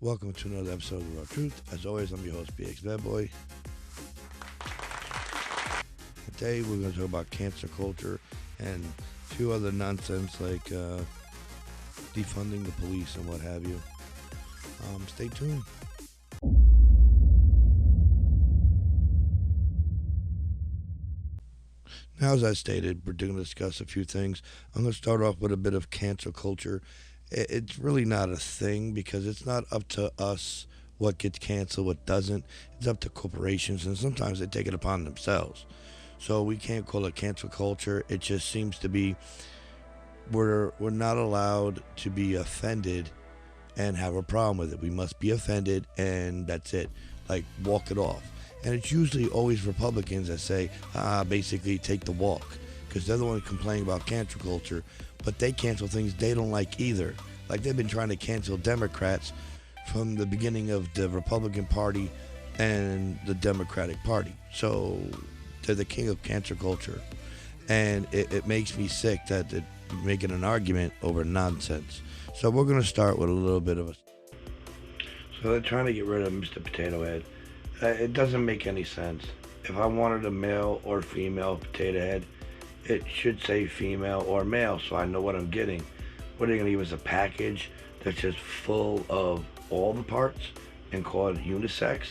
Welcome to another episode of Raw Truth. As always, I'm your host, BX Bad Boy. Today, we're going to talk about cancer culture and a few other nonsense like defunding the police and what have you. Stay tuned. Now, as I stated, we're going to discuss a few things. I'm going to start off with a bit of cancel culture. It's really not a thing because it's not up to us what gets canceled, what doesn't. It's up to corporations, and sometimes they take it upon themselves. So we can't call it cancel culture. It just seems to be we're not allowed to be offended and have a problem with it. We must be offended, and that's it. Like, walk it off. And it's usually always Republicans that say, basically take the walk, because they're the ones complaining about cancel culture, but they cancel things they don't like either. Like, they've been trying to cancel Democrats from the beginning of the Republican Party and the Democratic Party. So they're the king of cancel culture. And it makes me sick that they're making an argument over nonsense. So we're going to start with a little bit of a... So they're trying to get rid of Mr. Potato Head. It doesn't make any sense. If I wanted a male or female potato head, it should say female or male so I know what I'm getting. What are they going to give us, a package that's just full of all the parts and call it unisex?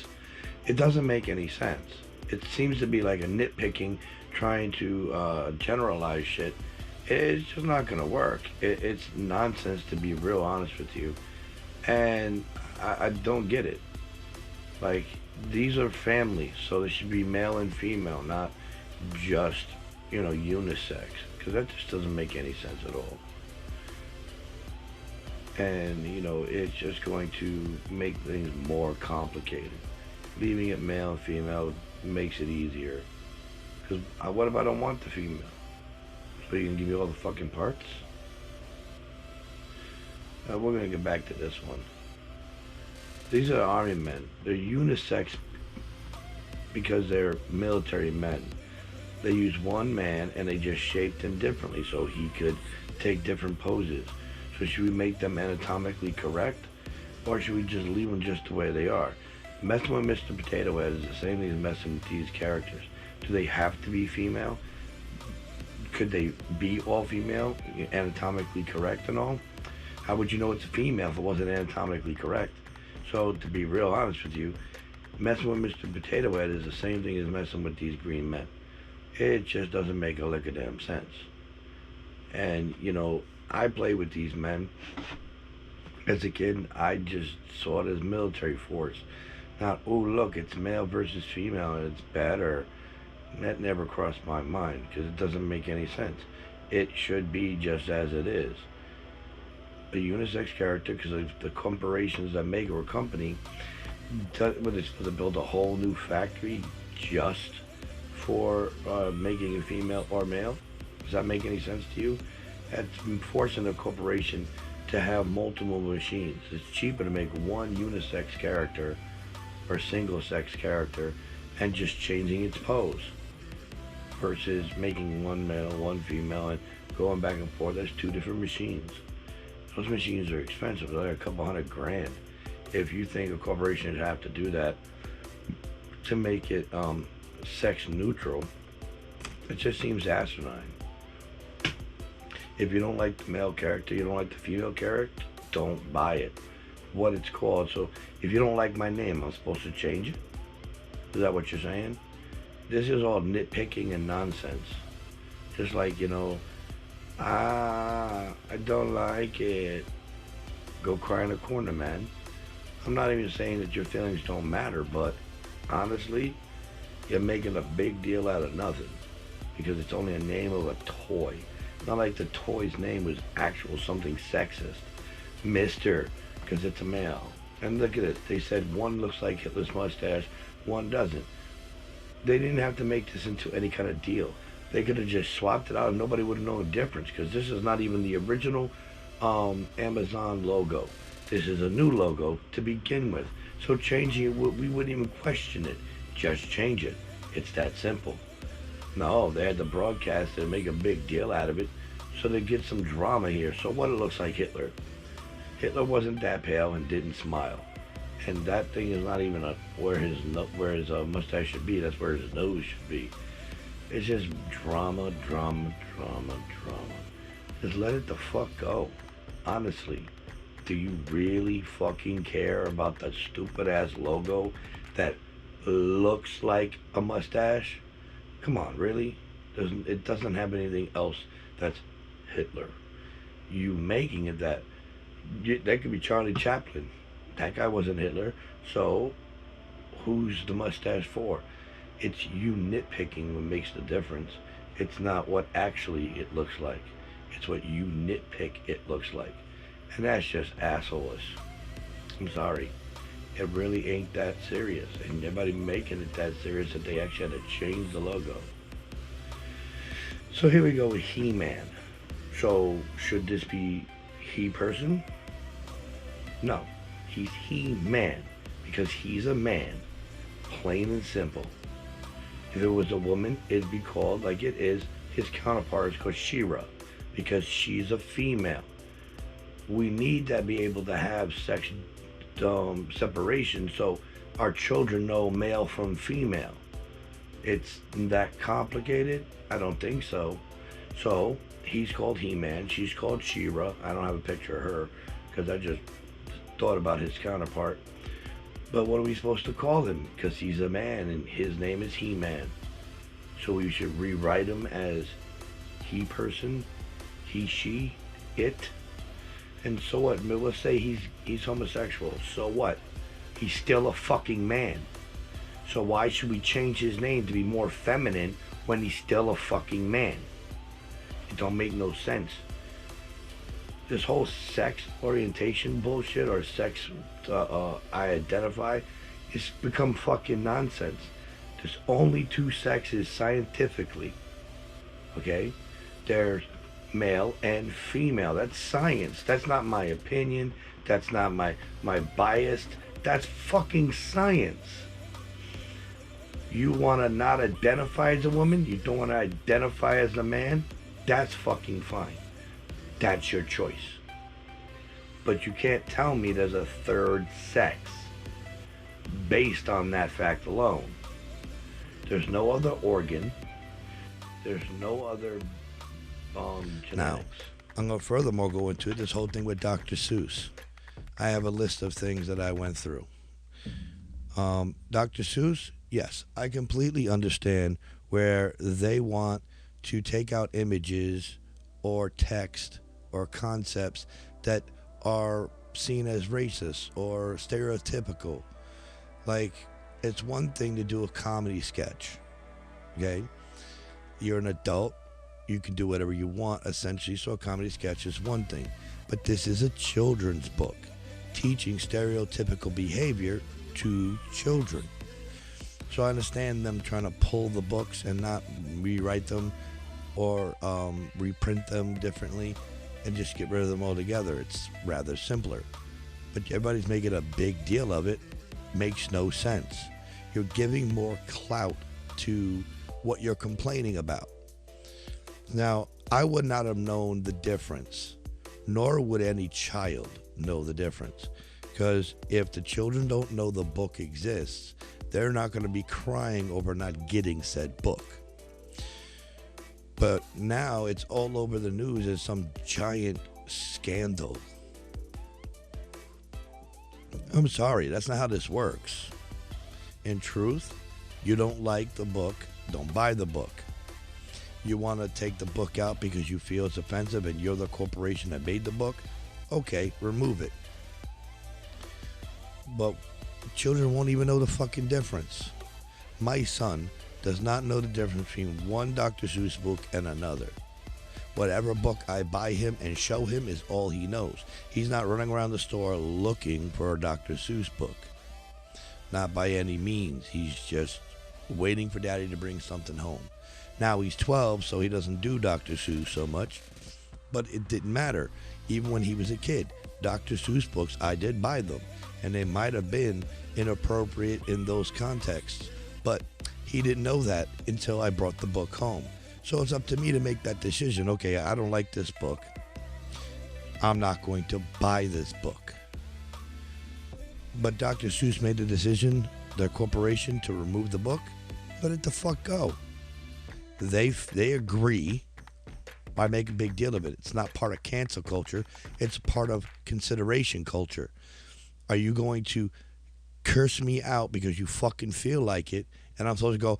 It doesn't make any sense. It seems to be like a nitpicking, trying to generalize shit. It's just not going to work. It's nonsense, to be real honest with you. And I don't get it. Like, these are families, so they should be male and female, not just, unisex. Because that just doesn't make any sense at all. And, it's just going to make things more complicated. Leaving it male and female makes it easier. Because what if I don't want the female? So you can give me all the fucking parts? We're going to get back to this one. These are army men. They're unisex because they're military men. They use one man and they just shaped him differently so he could take different poses. So should we make them anatomically correct, or should we just leave them just the way they are? Messing with Mr. Potato Head is the same thing as messing with these characters. Do they have to be female? Could they be all female, anatomically correct and all? How would you know it's a female if it wasn't anatomically correct? So, to be real honest with you, messing with Mr. Potato Head is the same thing as messing with these green men. It just doesn't make a lick of damn sense. And, I played with these men. As a kid, I just saw it as military force. Not, oh, look, it's male versus female and it's better. That never crossed my mind because it doesn't make any sense. It should be just as it is. A unisex character, because of the corporations that make or a company, were they supposed to build a whole new factory just for making a female or male? Does that make any sense to you? That's forcing a corporation to have multiple machines. It's cheaper to make one unisex character or single sex character and just changing its pose versus making one male, one female, and going back and forth. That's two different machines. Those machines are expensive. They're like a couple $100,000. If you think a corporation should have to do that to make it sex neutral, it just seems asinine. If you don't like the male character, you don't like the female character, don't buy it. What it's called. So if you don't like my name, I'm supposed to change it? Is that what you're saying? This is all nitpicking and nonsense. Just like, I don't like it. Go cry in a corner, man. I'm not even saying that your feelings don't matter, but honestly, you're making a big deal out of nothing because it's only a name of a toy. Not like the toy's name was actual something sexist. Mister, because it's a male. And look at it. They said one looks like Hitler's mustache, one doesn't. They didn't have to make this into any kind of deal. They could have just swapped it out and nobody would have known the difference because this is not even the original Amazon logo. This is a new logo to begin with. So changing it, we wouldn't even question it. Just change it. It's that simple. No, they had to broadcast it and make a big deal out of it so they get some drama here. So what, it looks like Hitler. Hitler wasn't that pale and didn't smile. and that thing is not even where his mustache should be. That's where his nose should be. It's just drama, drama, drama, drama. Just let it the fuck go. Honestly, do you really fucking care about that stupid ass logo that looks like a mustache? Come on, really? It doesn't have anything else that's Hitler. You making it that that could be Charlie Chaplin. That guy wasn't Hitler. So who's the mustache for? It's you nitpicking what makes the difference. It's not what actually it looks like. It's what you nitpick it looks like. And that's just assholeish. I'm sorry. It really ain't that serious. And everybody making it that serious that they actually had to change the logo. So here we go with He-Man. So should this be he person? No. He's He-Man. Because he's a man. Plain and simple. If it was a woman, it'd be called like it is. His counterpart is called She-Ra. Because she's a female. We need to be able to have sex separation so our children know male from female. It's that complicated? I don't think so. So he's called He-Man, she's called She-Ra. I don't have a picture of her because I just thought about his counterpart. But what are we supposed to call him? Because he's a man and his name is He-Man. So we should rewrite him as he person, he, she, it. And so what? Let's say he's homosexual. So what? He's still a fucking man. So why should we change his name to be more feminine when he's still a fucking man? It don't make no sense. This whole sex orientation bullshit or sex I identify, it's become fucking nonsense. There's only two sexes scientifically. Okay? There's male and female. That's science. That's not my opinion. That's not my bias. That's fucking science. You want to not identify as a woman? You don't want to identify as a man? That's fucking fine. That's your choice. But you can't tell me there's a third sex based on that fact alone. There's no other organ. There's no other genetics. Now, I'm going to furthermore go into this whole thing with Dr. Seuss. I have a list of things that I went through. Dr. Seuss, yes, I completely understand where they want to take out images or text or concepts that are seen as racist or stereotypical. Like, it's one thing to do a comedy sketch, okay? You're an adult. You can do whatever you want, essentially, so a comedy sketch is one thing. But this is a children's book teaching stereotypical behavior to children. So I understand them trying to pull the books and not rewrite them or reprint them differently and just get rid of them altogether. It's rather simpler. But everybody's making a big deal of it. Makes no sense. You're giving more clout to what you're complaining about. Now, I would not have known the difference, nor would any child know the difference. Because if the children don't know the book exists, they're not going to be crying over not getting said book. But now it's all over the news as some giant scandal. I'm sorry, that's not how this works. In truth, you don't like the book, don't buy the book. You want to take the book out because you feel it's offensive and you're the corporation that made the book? Okay, remove it. But children won't even know the fucking difference. My son does not know the difference between one Dr. Seuss book and another. Whatever book I buy him and show him is all he knows. He's not running around the store looking for a Dr. Seuss book. Not by any means. He's just waiting for daddy to bring something home. Now he's 12, so he doesn't do Dr. Seuss so much. But it didn't matter. Even when he was a kid, Dr. Seuss books, I did buy them. And they might have been inappropriate in those contexts. But he didn't know that until I brought the book home. So it's up to me to make that decision. Okay, I don't like this book. I'm not going to buy this book. But Dr. Seuss made the decision, the corporation, to remove the book. Let it the fuck go. They agree. Why make a big deal of it? It's not part of cancel culture. It's part of consideration culture. Are you going to curse me out because you fucking feel like it, and I'm supposed to go,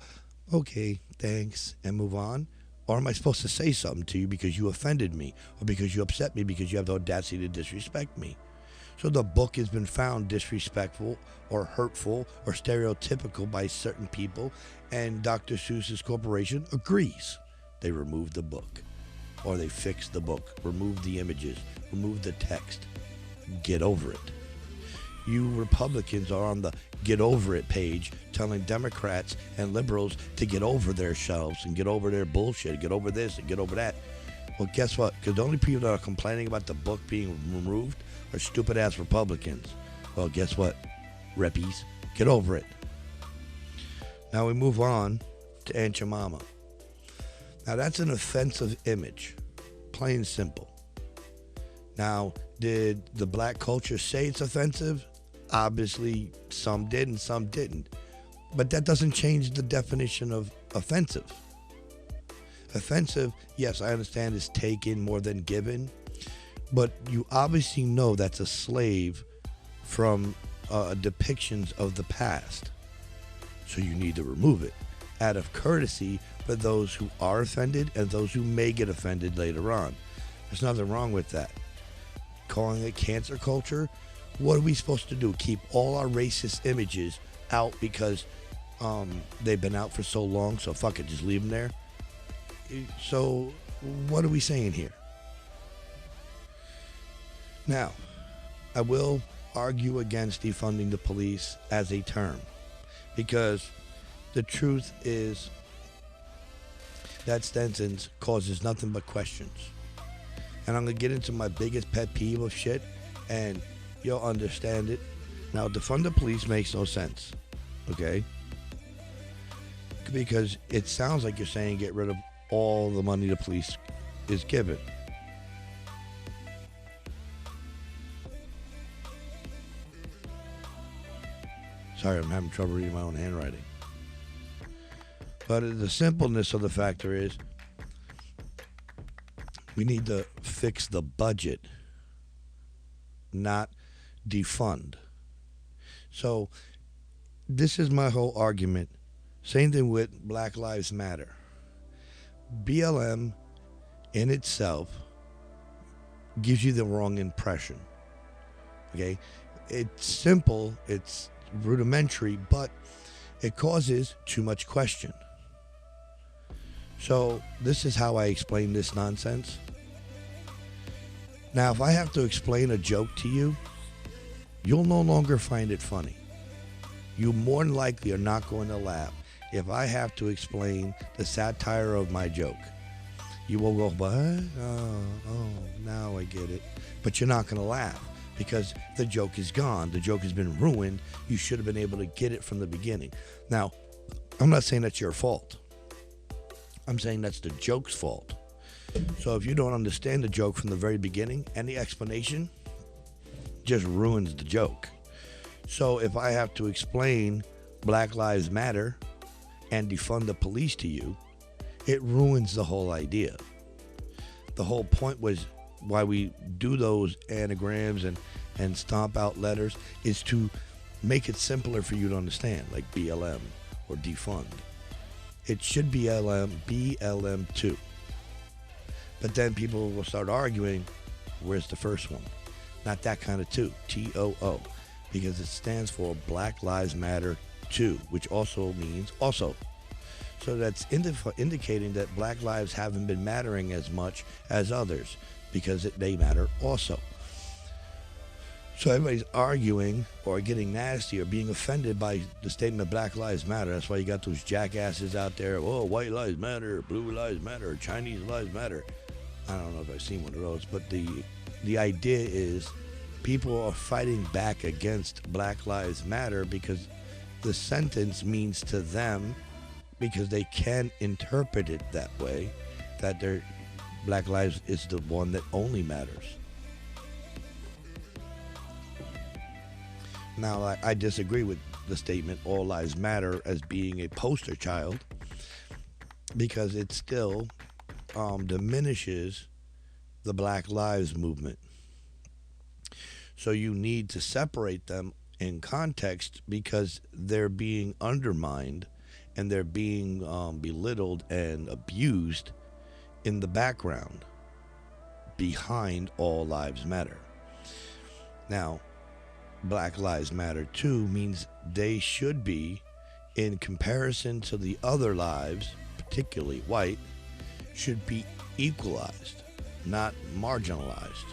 okay, thanks, and move on? Or am I supposed to say something to you because you offended me, or because you upset me, because you have the audacity to disrespect me? So the book has been found disrespectful or hurtful or stereotypical by certain people, and Dr. Seuss's corporation agrees. They remove the book, or they fix the book, remove the images, remove the text. Get over it. You Republicans are on the get over it page telling Democrats and liberals to get over their shelves and get over their bullshit, get over this and get over that. Well, guess what? Because the only people that are complaining about the book being removed are stupid-ass Republicans. Well, guess what? Reppies, get over it. Now we move on to Aunt Jemima. Now that's an offensive image, plain and simple. Now, did the black culture say it's offensive? Obviously, some did and some didn't. But that doesn't change the definition of offensive. Offensive, yes, I understand, is taken more than given. But you obviously know that's a slave from depictions of the past. So you need to remove it out of courtesy for those who are offended and those who may get offended later on. There's nothing wrong with that. Calling it cancer culture, what are we supposed to do? Keep all our racist images out because they've been out for so long, so fuck it, just leave them there? So what are we saying here? Now, I will argue against defunding the police as a term, because the truth is that sentence causes nothing but questions. And I'm going to get into my biggest pet peeve of shit, and you'll understand it. Now, defund the police makes no sense, okay? Because it sounds like you're saying get rid of all the money the police is given. Sorry, I'm having trouble reading my own handwriting. But the simpleness of the factor is we need to fix the budget, not defund. So this is my whole argument. Same thing with Black Lives Matter. BLM in itself gives you the wrong impression. Okay? It's simple, it's rudimentary, but it causes too much question. So this is how I explain this nonsense. Now, if I have to explain a joke to you, you'll no longer find it funny. You more than likely are not going to laugh if I have to explain the satire of my joke. You will go, what? Oh, now I get it. But you're not going to laugh because the joke is gone. The joke has been ruined. You should have been able to get it from the beginning. Now, I'm not saying that's your fault. I'm saying that's the joke's fault. So if you don't understand the joke from the very beginning, and the explanation just ruins the joke. So if I have to explain Black Lives Matter and defund the police to you, it ruins the whole idea. The whole point was why we do those anagrams and stomp out letters is to make it simpler for you to understand, like BLM or defund. It should be BLM2. But then people will start arguing, where's the first one? Not that kind of two, TOO, because it stands for Black Lives Matter 2, which also means also. So that's indicating that black lives haven't been mattering as much as others because they matter also. So everybody's arguing or getting nasty or being offended by the statement Black Lives Matter. That's why you got those jackasses out there, oh, white lives matter, blue lives matter, Chinese lives matter. I don't know if I've seen one of those, but the idea is people are fighting back against Black Lives Matter because the sentence means to them, because they can interpret it that way, that their Black Lives is the one that only matters. Now, I disagree with the statement "All Lives Matter" as being a poster child because it still diminishes the Black Lives Movement. So you need to separate them in context because they're being undermined and they're being belittled and abused in the background behind All Lives Matter. Now, Black Lives Matter too means they should be, in comparison to the other lives, particularly white, should be equalized, not marginalized.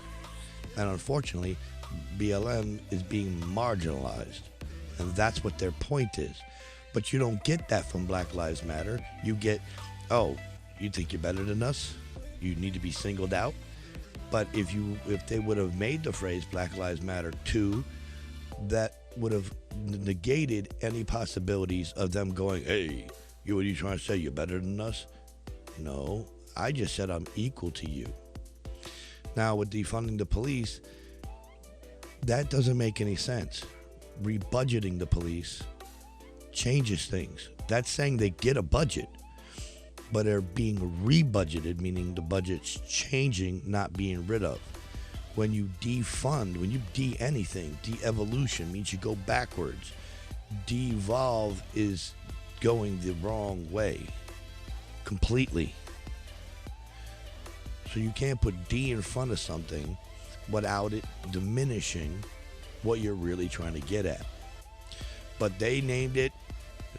And unfortunately, BLM is being marginalized. And that's what their point is. But you don't get that from Black Lives Matter. You get, oh, you think you're better than us? You need to be singled out? But if they would have made the phrase Black Lives Matter too, that would have negated any possibilities of them going, hey, what are you trying to say? You're better than us? No, I just said I'm equal to you. Now, with defunding the police, that doesn't make any sense. Rebudgeting the police changes things. That's saying they get a budget, but they're being rebudgeted, meaning the budget's changing, not being rid of. When you defund, when you de-anything, de-evolution means you go backwards. Devolve is going the wrong way completely. So you can't put D in front of something without it diminishing what you're really trying to get at. But they named it.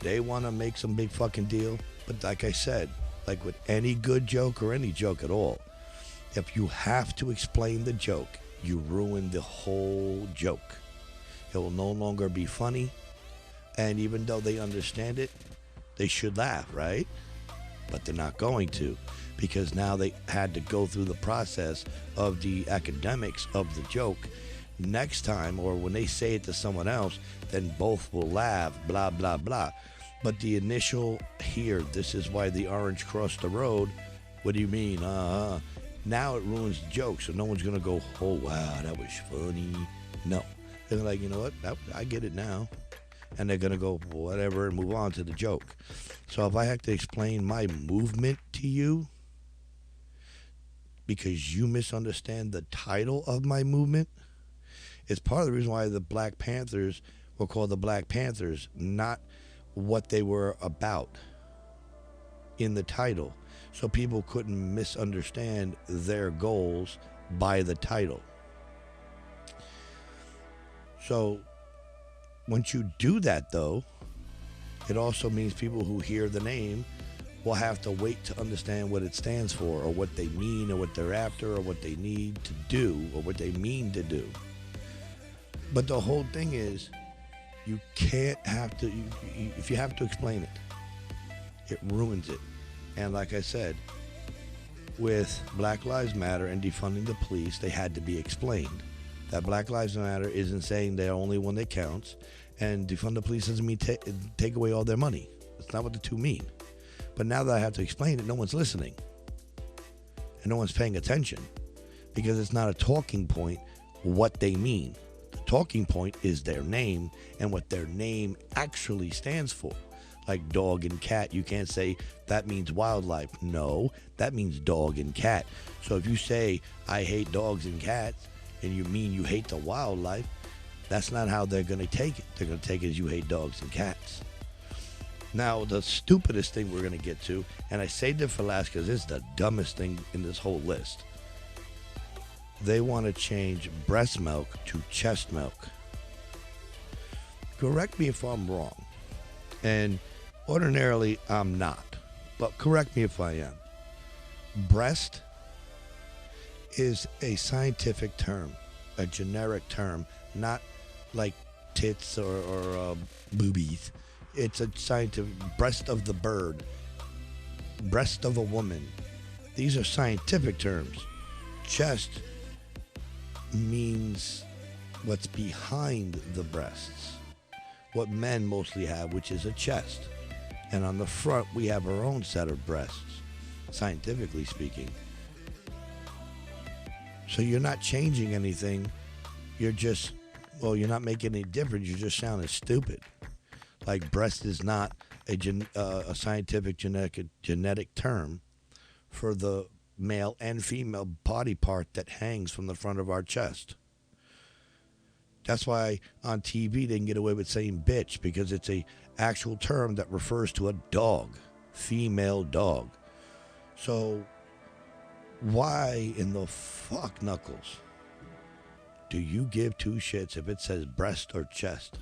They want to make some big fucking deal. But like I said, like with any good joke or any joke at all, if you have to explain the joke, you ruin the whole joke. It will no longer be funny. And even though they understand it, they should laugh, right? But they're not going to, because now they had to go through the process of the academics of the joke. Next time, or when they say it to someone else, then both will laugh, blah, blah, blah. But the initial here, this is why the orange crossed the road. What do you mean? Now it ruins the joke, so no one's going to go, oh, wow, that was funny. No. They're like, you know what? I get it now. And they're going to go, whatever, and move on to the joke. So if I have to explain my movement to you because you misunderstand the title of my movement, it's part of the reason why the Black Panthers were called the Black Panthers, not what they were about in the title. So people couldn't misunderstand their goals by the title. So once you do that, though, it also means people who hear the name will have to wait to understand what it stands for, or what they mean, or what they're after, or what they need to do, or what they mean to do. But the whole thing is, you can't have to, if you have to explain it, it ruins it. And like I said, with Black Lives Matter and defunding the police, they had to be explained. That Black Lives Matter isn't saying they're only one that counts, and defund the police doesn't mean take away all their money. That's not what the two mean. But now that I have to explain it, no one's listening. And no one's paying attention, because it's not a talking point what they mean. The talking point is their name and what their name actually stands for. Like dog and cat, you can't say that means wildlife. No, that means dog and cat. So if you say I hate dogs and cats, and you mean you hate the wildlife, that's not how they're going to take it. They're going to take it as you hate dogs and cats. Now, the stupidest thing we're going to get to, and I saved it for last because it's the dumbest thing in this whole list. They want to change breast milk to chest milk. Correct me if I'm wrong. And ordinarily, I'm not. But correct me if I am. Breast is a scientific term, a generic term, not like tits or boobies. It's a scientific, breast of the bird, breast of a woman. These are scientific terms. Chest means what's behind the breasts, what men mostly have, which is a chest. And on the front, we have our own set of breasts, scientifically speaking. So you're not changing anything. You're just Well, you're not making any difference. You're just sounding stupid. Like breast is not a scientific genetic term for the male and female body part that hangs from the front of our chest. That's why on TV they can get away with saying bitch because it's a actual term that refers to a dog, female dog. So why in the fuck knuckles do you give two shits if it says breast or chest?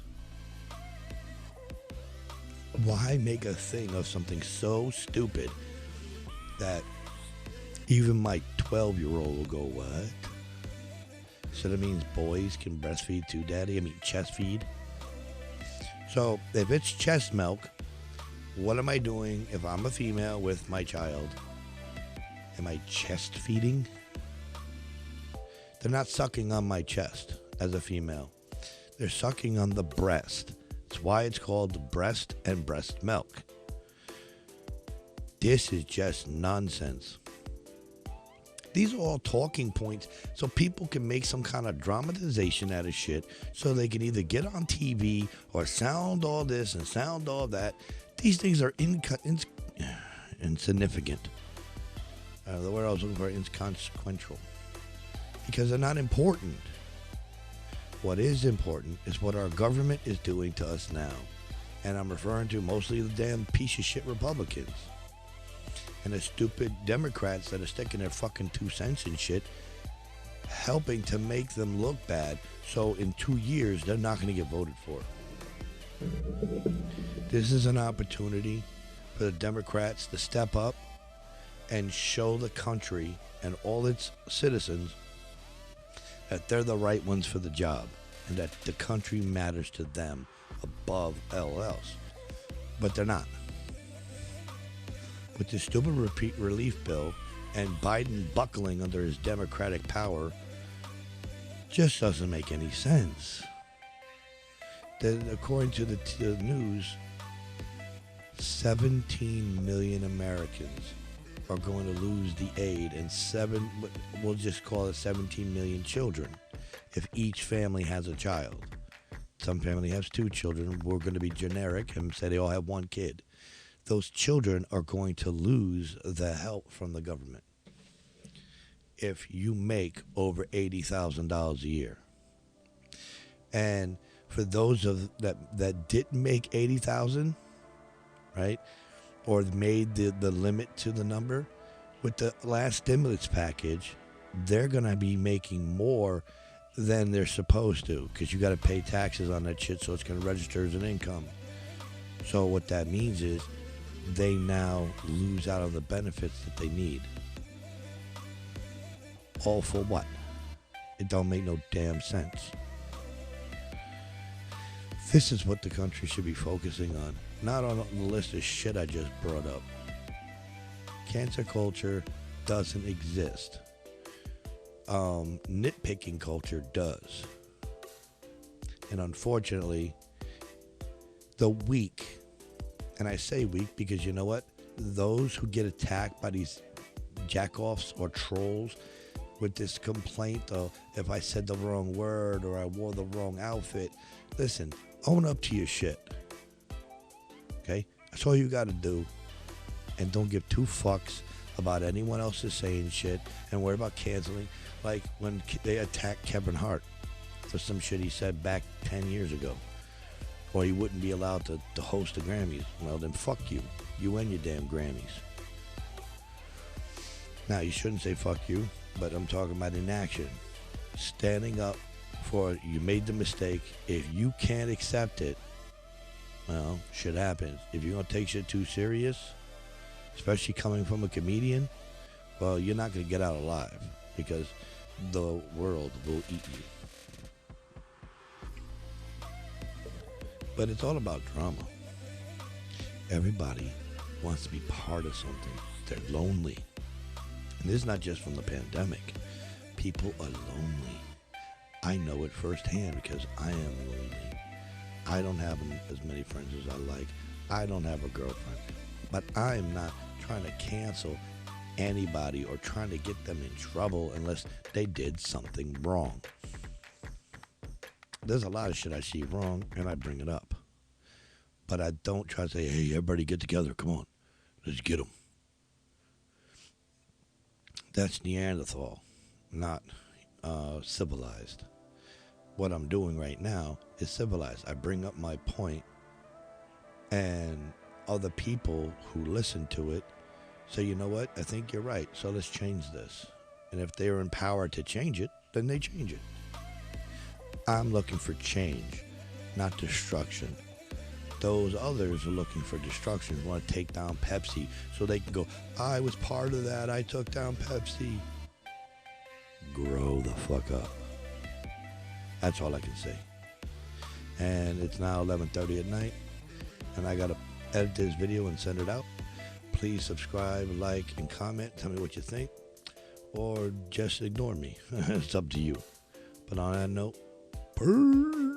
Why make a thing of something so stupid that even my 12-year-old will go, what? So that means boys can breastfeed too, daddy? I mean, chest feed? So if it's chest milk, what am I doing if I'm a female with my child? Am I chest feeding? They're not sucking on my chest as a female. They're sucking on the breast. That's why it's called breast and breast milk. This is just nonsense. These are all talking points so people can make some kind of dramatization out of shit so they can either get on TV or sound all this and sound all that. These things are insignificant. The word I was looking for, inconsequential. Because they're not important. What is important is what our government is doing to us now. And I'm referring to mostly the damn piece of shit Republicans. And the stupid Democrats that are sticking their fucking 2 cents in shit, helping to make them look bad, so in 2 years they're not going to get voted for. This is an opportunity for the Democrats to step up and show the country and all its citizens that they're the right ones for the job and that the country matters to them above all else. But they're not. With this stupid relief bill and Biden buckling under his Democratic power just doesn't make any sense. According to the news, 17 million Americans are going to lose the aid, and we'll just call it 17 million children if each family has a child. Some family has 2 children. We're going to be generic and say they all have 1 kid. Those children are going to lose the help from the government if you make over $80,000 a year. And for those that didn't make $80,000, right, or made the limit to the number, with the last stimulus package, they're going to be making more than they're supposed to because you got to pay taxes on that shit, so it's going to register as an income. So what that means is they now lose out on the benefits that they need. All for what? It don't make no damn sense. This is what the country should be focusing on, not on the list of shit I just brought up. Cancer culture doesn't exist. Nitpicking culture does. And unfortunately, the weak, and I say weak because you know what? Those who get attacked by these jackoffs or trolls with this complaint of if I said the wrong word or I wore the wrong outfit, listen, own up to your shit. Okay? That's all you got to do. And don't give 2 fucks about anyone else is saying shit and worry about canceling. Like when they attacked Kevin Hart for some shit he said back 10 years ago. Or he wouldn't be allowed to host the Grammys. Well, then fuck you. You and your damn Grammys. Now, you shouldn't say fuck you, but I'm talking about inaction. Standing up for you made the mistake. If you can't accept it, well, shit happens. If you're going to take shit too serious, especially coming from a comedian, well, you're not going to get out alive because the world will eat you. But it's all about drama. Everybody wants to be part of something. They're lonely. And this is not just from the pandemic. People are lonely. I know it firsthand because I am lonely. I don't have as many friends as I like. I don't have a girlfriend. But I'm not trying to cancel anybody or trying to get them in trouble unless they did something wrong. there's a lot of shit I see wrong, and I bring it up. But I don't try to say, hey, everybody get together. Come on. Let's get them. That's Neanderthal, not civilized. What I'm doing right now is civilized. I bring up my point, and other people who listen to it say, you know what, I think you're right, so let's change this. And if they're empowered to change it, then they change it. I'm looking for change, not destruction. Those others are looking for destruction, want to take down Pepsi so they can go, I was part of that, I took down Pepsi. Grow the fuck up. That's all I can say. And it's now 11:30 at night, and I gotta edit this video and send it out. Please subscribe, like, and comment. Tell me what you think, or just ignore me. It's up to you. But on that note, peace.